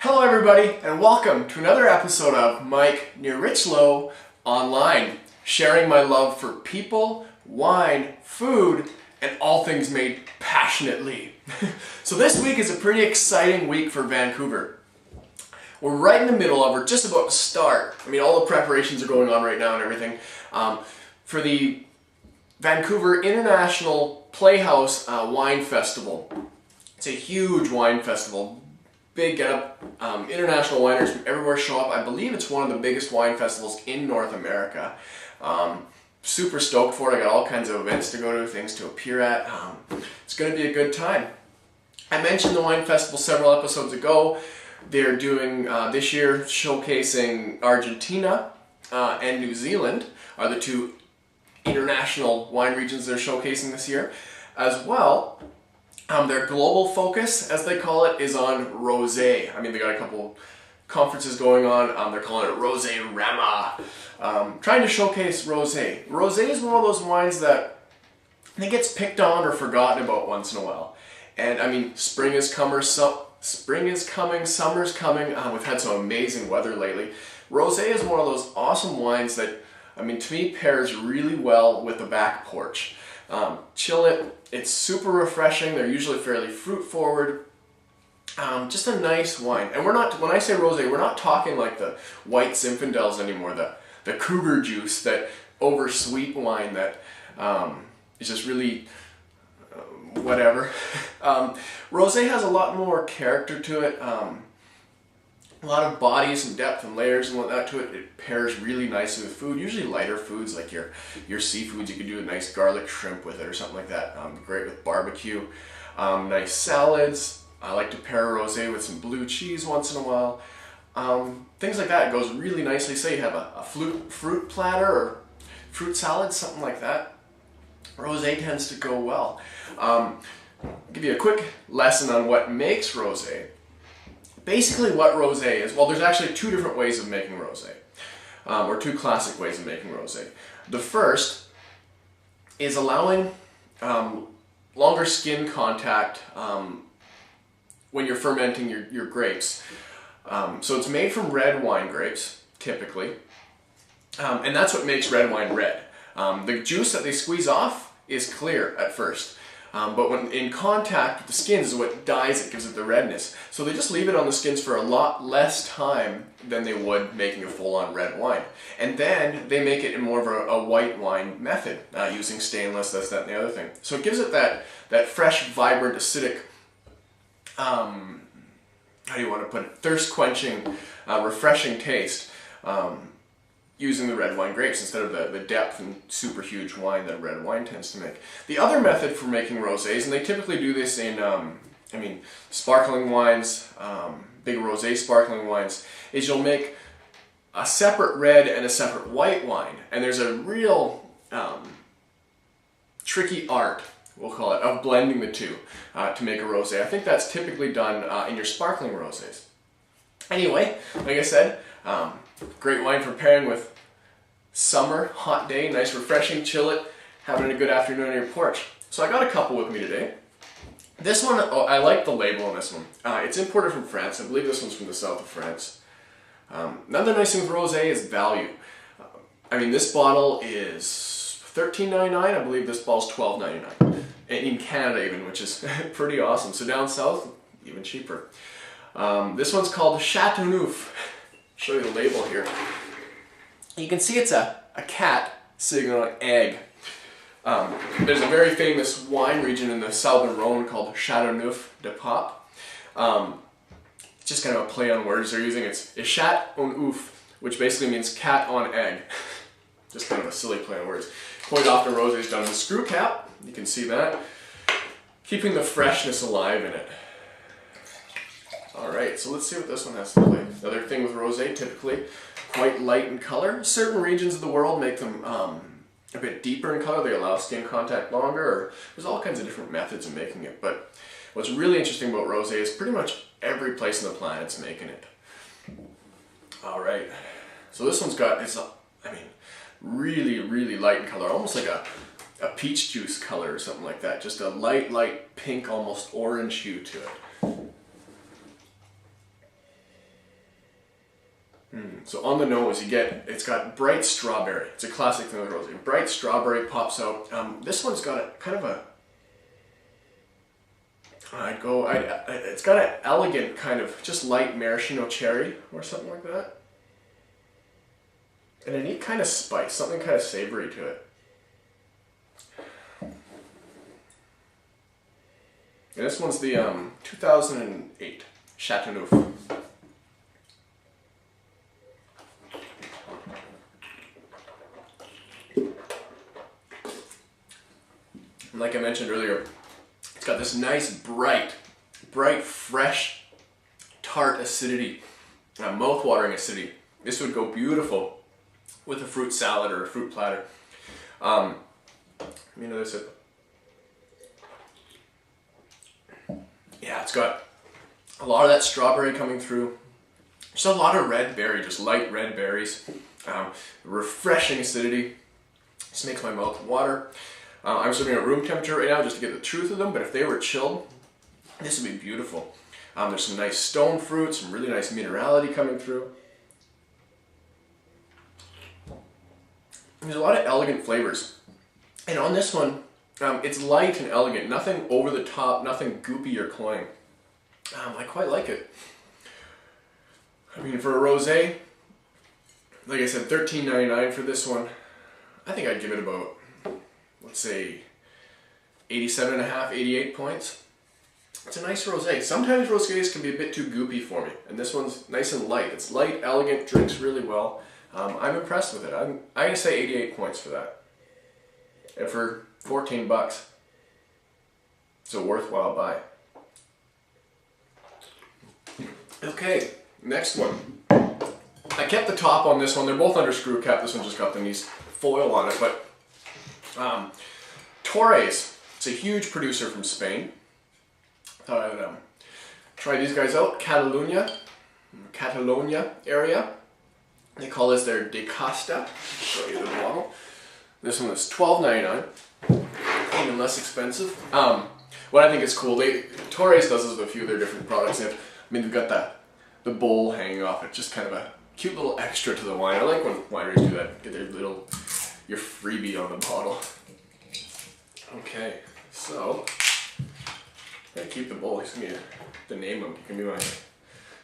Hello everybody and welcome to another episode of Mike Nierychlo Online, sharing my love for people, wine, food, and all things made passionately. So this week is a pretty exciting week for Vancouver. We're right in the middle of, we're just about to start. I mean, all the preparations are going on right now and everything for the Vancouver International Playhouse Wine Festival. It's a huge wine festival. Big get up, international wineries from everywhere show up. I believe it's one of the biggest wine festivals in North America. Super stoked for it. I got all kinds of events to go to, things to appear at. It's going to be a good time. I mentioned the wine festival several episodes ago. They're doing this year showcasing Argentina and New Zealand are the two international wine regions they're showcasing this year. As well, their global focus, as they call it, is on rosé. I mean, they got a couple conferences going on. They're calling it Rosé Rama, trying to showcase rosé. Rosé is one of those wines that I think gets picked on or forgotten about once in a while. And I mean, spring is coming, summer's coming. We've had some amazing weather lately. Rosé is one of those awesome wines that, I mean, to me pairs really well with the back porch. Chill it. It's super refreshing. They're usually fairly fruit forward. Just a nice wine. And we're not, when I say rosé, we're not talking like the white Zinfandels anymore, the cougar juice, that oversweet wine that is just really whatever. Rosé has a lot more character to it. A lot of bodies and depth and layers and whatnot to it. It pairs really nicely with food, usually lighter foods like your seafoods. You could do a nice garlic shrimp with it or something like that. Great with barbecue. Nice salads. I like to pair rosé with some blue cheese once in a while. Things like that. It goes really nicely. Say you have a fruit platter or fruit salad, something like that. Rosé tends to go well. I'll give you a quick lesson on what makes rosé. Basically what rosé is, well, there's actually two different ways of making rosé, or two classic ways of making rosé. The first is allowing longer skin contact when you're fermenting your grapes. So it's made from red wine grapes, typically, and that's what makes red wine red. The juice that they squeeze off is clear at first. But when in contact with the skins is what dyes it, gives it the redness. So they just leave it on the skins for a lot less time than they would making a full-on red wine. And then they make it in more of a white wine method, using stainless, this, that, and the other thing. So it gives it that fresh, vibrant, acidic, how do you want to put it, thirst-quenching, refreshing taste. Using the red wine grapes instead of the depth and super huge wine that red wine tends to make. The other method for making rosés, and they typically do this in, sparkling wines, big rosé sparkling wines, is you'll make a separate red and a separate white wine. And there's a real tricky art, we'll call it, of blending the two to make a rosé. I think that's typically done in your sparkling rosés. Anyway, like I said, great wine for pairing with summer, hot day, nice refreshing, chill it, having a good afternoon on your porch. So I got a couple with me today. This one, I like the label on this one. It's imported from France. I believe this one's from the south of France. Another nice thing with rosé is value. This bottle is $13.99. I believe this bottle's $12.99. In Canada even, which is pretty awesome. So down south, even cheaper. This one's called Chateauneuf. Show you the label here. You can see it's a cat sitting on an egg. There's a very famous wine region in the southern Rhone called Châteauneuf-du-Pape. Just kind of a play on words they're using. It's chat on ouf, which basically means cat on egg. Just kind of a silly play on words. Quite often rosé is done with a screw cap. You can see that. Keeping the freshness alive in it. Alright, so let's see what this one has to play. Another thing with rosé, typically quite light in color. Certain regions of the world make them a bit deeper in color. They allow skin contact longer. Or there's all kinds of different methods of making it. But what's really interesting about rosé is pretty much every place on the planet's making it. Alright, so this one's got, really, really light in color. Almost like a peach juice color or something like that. Just a light pink, almost orange hue to it. So on the nose, it's got bright strawberry. It's a classic thing with rosé. Bright strawberry pops out. This one's got a kind of a, it's got an elegant kind of just light maraschino cherry or something like that. And a neat kind of spice, something kind of savory to it. And this one's the 2008 Chateauneuf. And like I mentioned earlier, it's got this nice, bright, fresh, tart acidity, mouth-watering acidity. This would go beautiful with a fruit salad or a fruit platter. There's yeah, it's got a lot of that strawberry coming through. Just a lot of red berry, just light red berries. Refreshing acidity. Just makes my mouth water. I'm serving at room temperature right now just to get the truth of them, but if they were chilled, this would be beautiful. There's some nice stone fruit, some really nice minerality coming through. There's a lot of elegant flavors. And on this one, it's light and elegant, nothing over the top, nothing goopy or cloying. I quite like it. I mean, for a rosé, like I said, $13.99 for this one. I think I'd give it about, let's say, 87.5, 88 points. It's a nice rosé. Sometimes rosés can be a bit too goopy for me, and this one's nice and light. It's light, elegant, drinks really well. I'm impressed with it. I'm gonna say 88 points for that. And for 14 bucks, it's a worthwhile buy. Okay, next one. I kept the top on this one. They're both under screw cap. This one just got the nice foil on it, but Torres. It's a huge producer from Spain. Thought I would try these guys out. Catalonia area. They call this their De Costa. Show you the bottle. This one is $12.99. Even less expensive. What I think is cool, Torres does this with a few of their different products. They've got the bowl hanging off it. Just kind of a cute little extra to the wine. I like when wineries do that. Get your freebie on the bottle. Okay, so I'm gonna keep the bowl. He's gonna to name him. He can be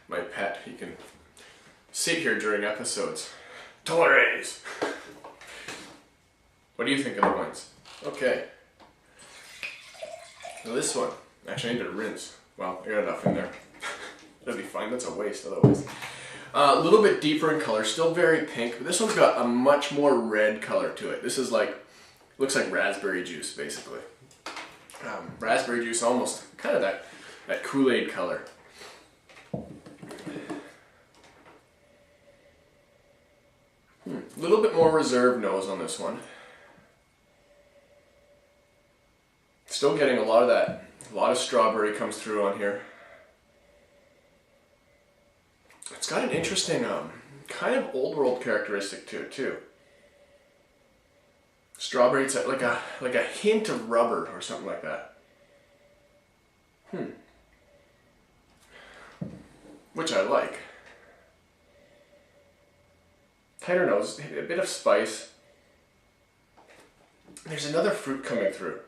my pet. He can sit here during episodes. Torres. What do you think of the wines? Okay. Now this one. Actually, I need to rinse. Well, I got enough in there. That'll be fine. That's a waste otherwise. A little bit deeper in color. Still very pink, but this one's got a much more red color to it. This is looks like raspberry juice, basically. Raspberry juice, almost kind of that Kool-Aid color. A little bit more reserved nose on this one. Still getting a lot of strawberry comes through on here. It's got an interesting kind of old world characteristic to it too. Strawberry, it's like a hint of rubber or something like that. Which I like. Tighter nose, a bit of spice. There's another fruit coming through.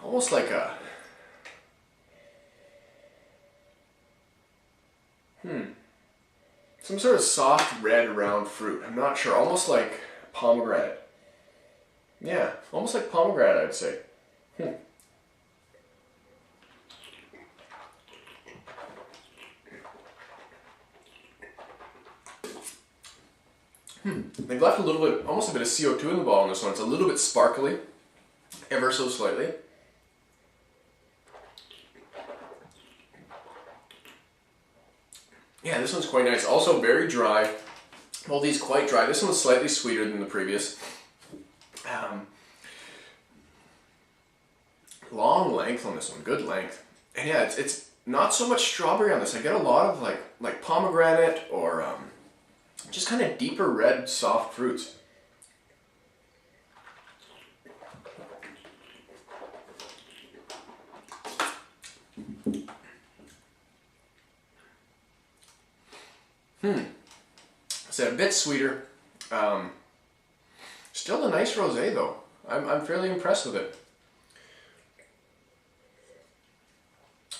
Almost like a... some sort of soft red round fruit. I'm not sure. Almost like pomegranate. Yeah, almost like pomegranate, I'd say. They've left a little bit, almost a bit of CO2 in the bottle on this one. It's a little bit sparkly, ever so slightly. Yeah, this one's quite nice. Also very dry. Well, these quite dry. This one's slightly sweeter than the previous. Long length on this one, good length. And yeah, it's not so much strawberry on this. I get a lot of like pomegranate or just kind of deeper red soft fruits. It's a bit sweeter. Still a nice rosé though. I'm fairly impressed with it.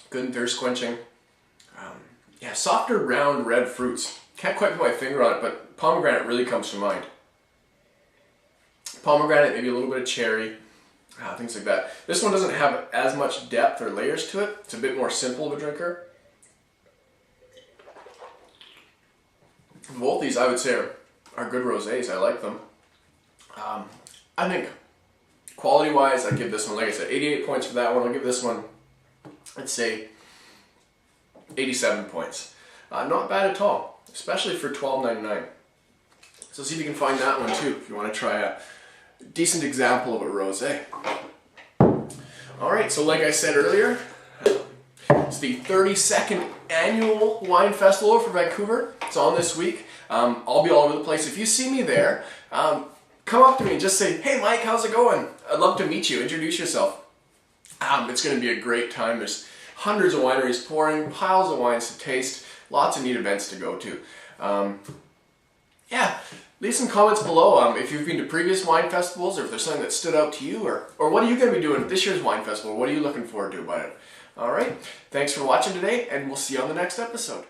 Good and thirst quenching. Yeah, softer round red fruits. Can't quite put my finger on it, but pomegranate really comes to mind. Pomegranate, maybe a little bit of cherry, things like that. This one doesn't have as much depth or layers to it. It's a bit more simple of a drinker. Both these, I would say, are good rosés. I like them. I think quality-wise, I give this one, like I said, 88 points for that one. I'll give this one, I'd say, 87 points. Not bad at all, especially for $12.99. So see if you can find that one too, if you want to try a decent example of a rosé. Alright, so like I said earlier, it's the 32nd annual wine festival for Vancouver. It's on this week. I'll be all over the place. If you see me there, come up to me and just say, "Hey Mike, how's it going? I'd love to meet you. Introduce yourself." It's going to be a great time. There's hundreds of wineries pouring, piles of wines to taste, lots of neat events to go to. Yeah, leave some comments below if you've been to previous wine festivals, or if there's something that stood out to you, or what are you going to be doing at this year's wine festival? What are you looking forward to about it? Alright, thanks for watching today, and we'll see you on the next episode.